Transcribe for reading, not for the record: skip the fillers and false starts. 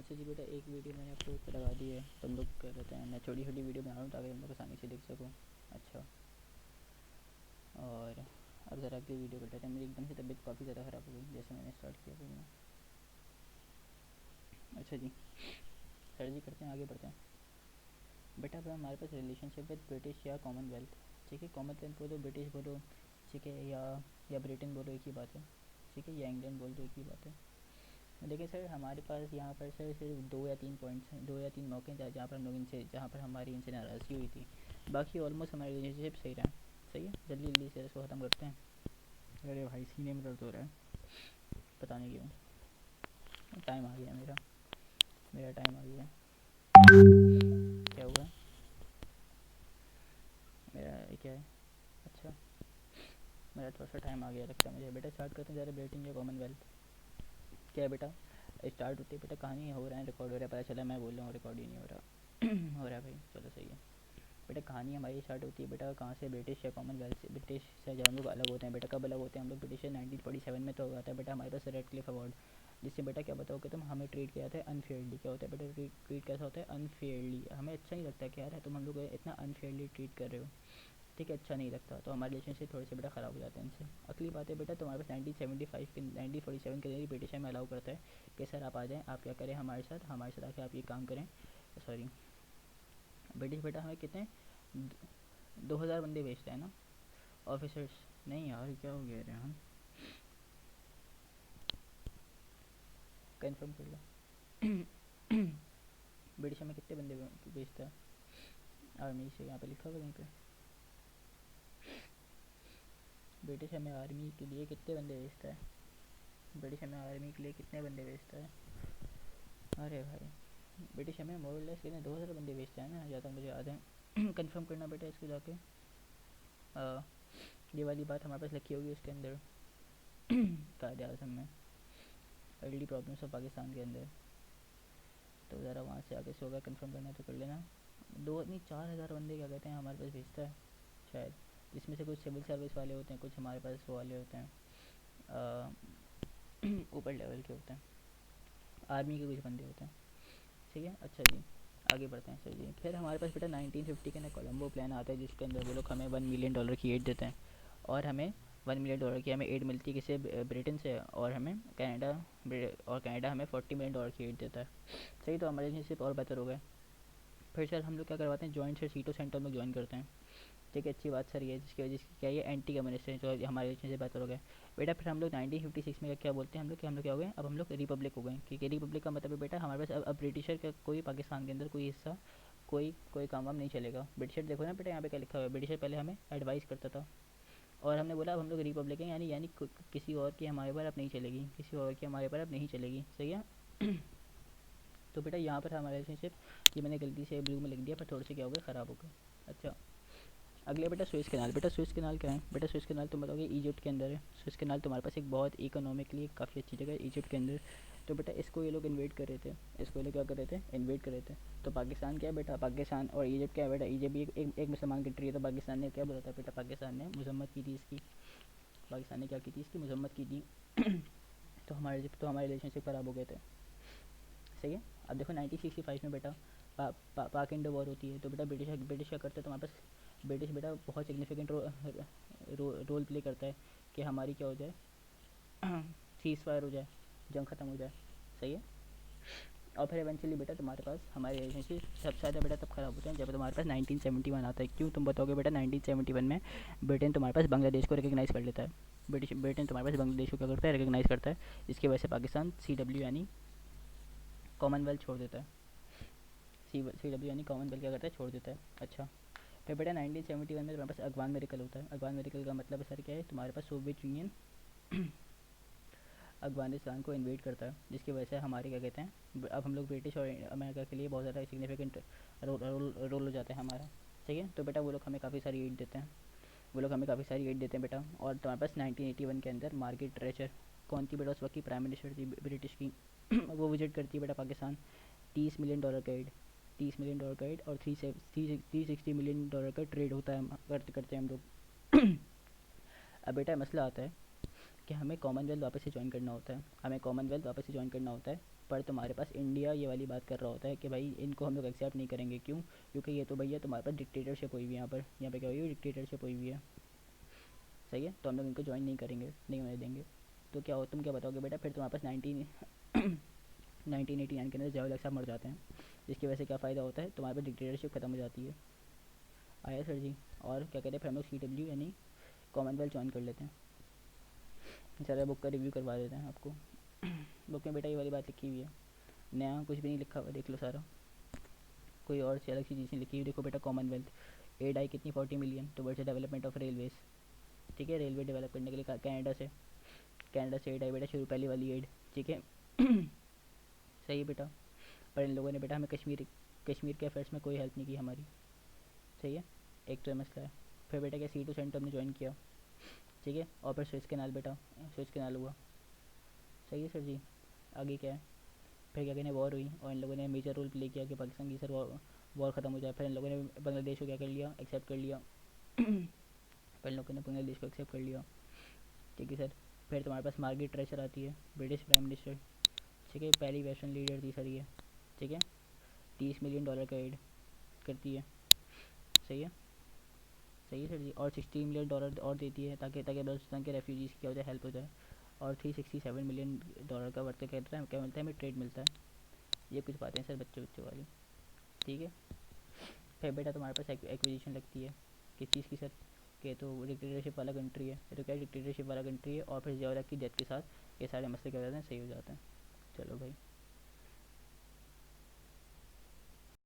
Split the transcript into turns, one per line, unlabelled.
अच्छा जी बेटा, एक वीडियो मैंने अपलोड पे लगा दी है। तुम लोग क्या कहते हैं, मैं छोटी छोटी वीडियो बना रहा हूँ ताकि तुम लोग आसानी से देख सको। अच्छा, और अब ज़रा अगली वीडियो कर लेते हैं। मेरी एकदम से तबीयत काफ़ी ज़्यादा ख़राब हो गई जैसे मैंने स्टार्ट किया बोलना। अच्छा जी, सर जी करते हैं, आगे बढ़ते हैं। बेटा अब हमारे पास रिलेशनशिप विद ब्रिटिश या कॉमनवेल्थ। ठीक है, कॉमनवेल्थ बोलो, ब्रिटिश बोलो, ठीक है, या ब्रिटेन बोलो, एक ही बात है। ठीक है, या इंग्लैंड बोल दो, एक ही बात है। देखिए सर, हमारे पास यहाँ पर सर सिर्फ 2 या 3 पॉइंट्स हैं, 2 या 3 मौके हैं जहाँ पर हम लोग इनसे, जहाँ पर हमारी इनसे नाराज़गी हुई थी। बाकी ऑलमोस्ट हमारे रिलेशनशिप सही रहा। सही है, जल्दी जल्दी से इसको ख़त्म करते हैं। अरे भाई, सीने में दर्द हो रहा है, पता नहीं क्यों। टाइम आ गया मेरा, मेरा टाइम आ गया। क्या हुआ है? मेरा क्या है? अच्छा, मेरा थोड़ा सा टाइम आ गया लगता है मुझे। बेटा स्टार्ट करते हैं ज़रा, ब्रिटेन या कॉमनवेल्थ। क्या है बेटा? स्टार्ट होती है बेटा, कहानी हो रहा है, रिकॉर्ड हो रहा है, पता चला मैं बोल रहा हूँ, रिकॉर्ड ही नहीं हो रहा। हो रहा है भाई, चलो सही है। बेटा कहानी हमारी स्टार्ट होती है बेटा, कहाँ से? ब्रिटिश या कॉमनवेल्थ से। ब्रिटिश से जब हम लोग अलग होते हैं बेटा, कब अलग होते हैं हम लोग? ब्रिटिश से 1947 में तो आता है बेटा हमारे पास रेड क्लिफ अवार्ड, जिससे बेटा क्या बताओगे तुम, हमें ट्रीट किया जाता है अनफेयरली। क्या होता है बेटा? ट्रीट कैसा होता है? अनफेयरली। हमें अच्छा नहीं लगता कि यार तुम हम लोग इतना अनफेयरली ट्रीट कर रहे हो। ठीक है, अच्छा नहीं लगता, तो हमारे रिलेशनशिप थोड़े से बेटा ख़राब हो जाते हैं इनसे। अगली बात है बेटा, तुम्हारे पास 1975 के 1947 के अंदर ब्रिटिश हमें अलाउ करता है कि सर आप आ जाएँ, आप क्या करें हमारे साथ आके आप ये काम करें। सॉरी, ब्रिटिश बेटा हमें कितने 2000 बंदे भेजते हैं ना, ऑफिसर्स। नहीं यार, क्या हो गया रेहान, कंफर्म कर लो। ब्रिटिश हमें कितने बंदे भेजता है आर्मी से? यहाँ पे लिखा हुआ कहीं पे, ब्रिटिश हमें आर्मी के लिए कितने बंदे भेजता है? ब्रिटिश हमें आर्मी के लिए कितने बंदे भेजता है? अरे भाई, ब्रिटिश हमें मोरलेस कितने 2000 बंदे भेजता है ना, जहाँ तक मुझे याद है। कंफर्म करना बेटा इसको जाके। ये वाली बात हमारे पास लिखी होगी उसके अंदर, कायदे आज़म में, अर्ली प्रॉब्लम्स ऑफ पाकिस्तान के अंदर। तो ज़रा वहाँ से आगे से होगा, कंफर्म करना तो कर लेना। 2 नहीं 4000 बंदे क्या कहते हैं हमारे पास भेजता है शायद, जिसमें से कुछ सिविल सर्विस वाले होते हैं, कुछ हमारे पास वो वाले होते हैं, ऊपर लेवल के होते हैं, आर्मी के कुछ बंदे होते हैं। ठीक है, अच्छा जी, आगे बढ़ते हैं सर जी। फिर हमारे पास बेटा 1950 के अंदर कोलंबो प्लान आता है, जिसके अंदर वो लोग हमें $1 मिलियन की एड देते हैं। और हमें $1 मिलियन की हमें एड मिलती है किसे? ब्रिटेन से। और हमें कनाडा हमें $40 मिलियन की एड देता है। सही, तो हमारे रिलेशनशिप और बेहतर हो गए। फिर सर हम लोग क्या करवाते हैं, जॉइंट सर सीटो सेंटर हम लोग ज्वाइन करते हैं। ठीक है, अच्छी बात सर ये, जिसकी वजह से क्या, ये एंटी कम्युनिस्ट है, जो हमारे रिलेशनशिप बेहतर हो गए। बेटा फिर हम लोग 1956 में क्या बोलते हैं हम लोग, कि हम लोग क्या हो गए, अब हम लोग रिपब्लिक हो गए। क्योंकि रिपब्लिक का मतलब है बेटा हमारे पास अब ब्रिटिशर का कोई पाकिस्तान के अंदर कोई हिस्सा, कोई कोई काम वाम नहीं चलेगा। ब्रिटिशर देखो ना बेटा, यहाँ पे क्या लिखा हुआ है, ब्रिटिशर पहले हमें एडवाइस करता था, और हमने बोला अब हम लोग रिपब्लिक हैं, यानी यानी किसी और की हमारे पर अब नहीं चलेगी, किसी और की हमारे पर अब नहीं चलेगी। सही है। तो बेटा यहाँ पर हमारा रिलेशनशिप, ये मैंने गलती से ब्लू में लिख दिया, पर थोड़े से क्या हो गया, ख़राब हो गए। अच्छा, अगले बेटा स्विस कैनाल। बेटा स्विस कैनाल क्या है? बेटा स्विस कैनाल तुम बताओगे इजिप्ट के अंदर है। स्विस कैनाल तुम्हारे पास एक बहुत इकोनॉमिकली काफ़ी अच्छी जगह है इजिप्ट के अंदर। तो बेटा इसको ये लोग इन्वेट कर रहे थे, इसको ये लोग क्या कर रहे थे, इन्वेट कर रहे थे। तो पाकिस्तान क्या है बेटा, पाकिस्तान और इजिप्ट क्या है बेटा, इजिप्ट भी एक मुसलमान कंट्री है। तो पाकिस्तान ने क्या बोला था बेटा, पाकिस्तान ने मजम्मत की थी इसकी, पाकिस्तान ने क्या की थी, इसकी मजम्मत की थी। तो हमारे रिलेशनशिप ख़राब हो गए थे। सही है। अब देखो 1965 में बेटा पाक इंडो वॉर होती है। तो बेटा ब्रिटिश क्या करते हैं तुम्हारे पास, ब्रिटिश बेटा बहुत सिग्निफिकेंट रोल प्ले करता है कि हमारी क्या हो जाए, सीज़ फायर हो जाए, जंग ख़त्म हो जाए। सही है। और फिर इवेंचुअली बेटा तुम्हारे पास हमारे रिलेशनशिप सबसे ज़्यादा बेटा तब ख़राब होते हैं जब तुम्हारे पास 1971 आता है। क्यों, तुम बताओगे बेटा? 1971 में ब्रिटेन तुम्हारे पास बांग्लादेश को रिकग्नाइज़ कर लेता है। ब्रिटेन तुम्हारे पास बांग्लादेश को क्या करता है, रिकग्नाइज़ करता है, जिसकी वजह से पाकिस्तान CW यानी कॉमनवेल्थ छोड़ देता है। CW यानी कॉमनवेल्थ क्या करता है, छोड़ देता है। अच्छा, फिर बेटा 1971 में तुम्हारे पास अगवान मेरिकल होता है। अगवान मेरिकल का मतलब सर क्या है, तुम्हारे पास सोवियत यूनियन अफगानिस्तान को इन्वेट करता है, जिसकी वजह से हमारे क्या कहते हैं, अब हम लोग ब्रिटिश और अमेरिका के लिए बहुत ज़्यादा सिग्निफिकेंट रोल हो जाता है हमारा। ठीक है, तो बेटा वो लोग हमें काफ़ी सारी एड देते हैं, वो लोग हमें काफ़ी सारी एड देते हैं बेटा। और तुम्हारे पास 1981 के अंदर मार्garet ट्रेचर, कौन थी बेटा उस वक्त की प्राइम मिनिस्टर थी ब्रिटिश की, वो विजिट करती है बेटा पाकिस्तान। $30 मिलियन का एड, $30 मिलियन का एड, और 360 मिलियन डॉलर का ट्रेड होता है, करते करते हैं हम लोग। अब बेटा मसला आता है कि हमें कॉमनवेल्थ वापस से ज्वाइन करना होता है, हमें कॉमनवेल्थ वापस से ज्वाइन करना होता है। पर तुम्हारे पास इंडिया ये वाली बात कर रहा होता है कि भाई इनको हम लोग एक्सेप्ट नहीं करेंगे। क्यों? क्योंकि ये तो भैया तुम्हारे पास डिक्टेटरशिप हुई हुई है यहाँ पे क्या हुई है, डिक्टेटरशिप हुई हुई है। सही है, तो हम लोग इनको ज्वाइन नहीं करेंगे, नहीं होने देंगे। तो क्या हो, तुम क्या बताओगे बेटा? फिर तुम्हारे पास 1989 के अंदर जवाहरलाल साहब मर जाते हैं, जिसकी वजह से क्या फ़ायदा होता है, तुम्हारे पास डिक्टेटरशिप खत्म हो जाती है। आया सर जी? और क्या कहते हैं, फिर हम लोग CW यानी कॉमनवेल्थ ज्वाइन कर लेते हैं। सर बुक का रिव्यू करवा देते हैं आपको। बुक में बेटा ये वाली बात लिखी हुई है, नया कुछ भी नहीं लिखा हुआ, देख लो सारा, कोई और सी अलग सी चीज़ नहीं लिखी हुई। देखो बेटा, कॉमनवेल्थ एड आई कितनी 40 million towards the development of railways. ठीक है, रेलवे डेवलप करने के लिए कनाडा से एड आई बेटा, शुरू पहली वाली एड। ठीक है। सही है बेटा। पर इन लोगों ने बेटा हमें कश्मीर के अफेयर्स में कोई हेल्प नहीं की हमारी। सही है, एक तो ये मसला है। फिर बेटा क्या C2 सेंटर हमने ज्वाइन किया। ठीक है, और फिर स्विच कैनाल बेटा, स्विच कैनाल हुआ। सही है सर जी। आगे क्या है? फिर क्या कहने, वॉर हुई और इन लोगों ने मेजर रोल प्ले किया कि पाकिस्तान की सर वॉर ख़त्म हो जाए। फिर इन लोगों ने बांग्लादेश को क्या कर लिया, एक्सेप्ट कर लिया। फिर इन लोगों ने बांग्लादेश को एक्सेप्ट कर लिया। ठीक है सर। फिर तुम्हारे पास मार्गरेट ट्रेचर आती है, ब्रिटिश प्राइम मिनिस्टर। ठीक है, पहली वेस्टर्न लीडर थी सर ये। ठीक है, $30 मिलियन का एड करती है। सही है, सही है सर जी। और $60 मिलियन और देती है ताकि ताकि बलूचिस्तान के रेफ्यूजीज़ की क्या हो जाए, हेल्प हो जाए। और $367 मिलियन का वर्थ कहता है क्या मिलता है, हमें ट्रेड मिलता है। ये कुछ बातें सर बच्चों बच्चों वाली। ठीक है। फिर बेटा तुम्हारे पास एक्विजिशन लगती है, किस चीज़ की सर? कि तो डिक्टेटरशिप वाला कंट्री है, ये तो क्या डिक्टेटरशिप वाला कंट्री है। और फिर ज़िया की डेथ के साथ ये सारे मसले क्या हो जाते हैं, सही हो जाते हैं। चलो भाई।